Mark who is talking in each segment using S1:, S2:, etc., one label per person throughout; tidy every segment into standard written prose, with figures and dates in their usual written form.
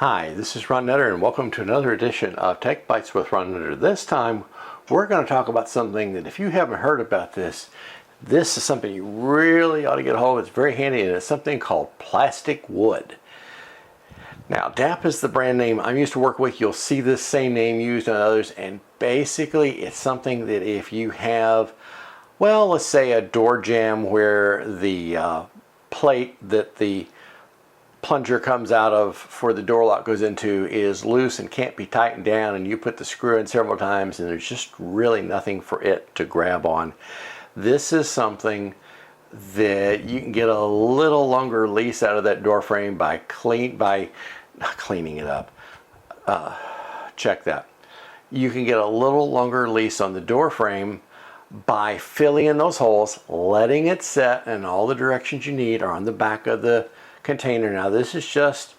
S1: Hi, this is Ron Nutter and welcome to another edition of Tech Bites with Ron Nutter. This time we're going to talk about something that if you haven't heard about this is something you really ought to get a hold of. It's very handy and it's something called plastic wood. Now DAP is the brand name I'm used to work with. You'll see this same name used on others, and basically it's something that if you have, well, let's say a door jamb where the plate that the plunger comes out of for the door lock goes into is loose and can't be tightened down, and you put the screw in several times and there's just really nothing for it to grab on. This is something that you can get a little longer lease out of that door frame by not cleaning it up. Check that. You can get a little longer lease on the door frame by filling in those holes, letting it set, and all the directions you need are on the back of the container. Now this is just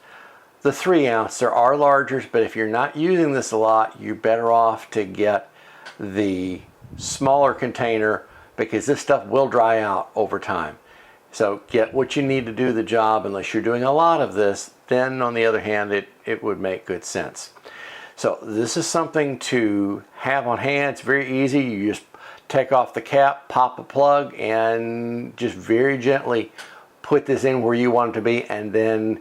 S1: the 3 ounce. There are largers, but if you're not using this a lot, you're better off to get the smaller container because this stuff will dry out over time. So get what you need to do the job. Unless you're doing a lot of this, then on the other hand it would make good sense. So this is something to have on hand. It's very easy. You just take off the cap, pop a plug, and just very gently put this in where you want it to be, and then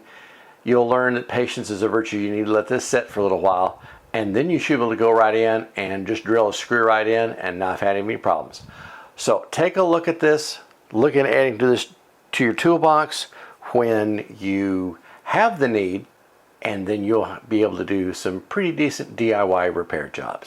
S1: you'll learn that patience is a virtue. You need to let this set for a little while, and then you should be able to go right in and just drill a screw right in and not have any problems. So take a look at this, look at adding to this to your toolbox when you have the need, and then you'll be able to do some pretty decent DIY repair jobs.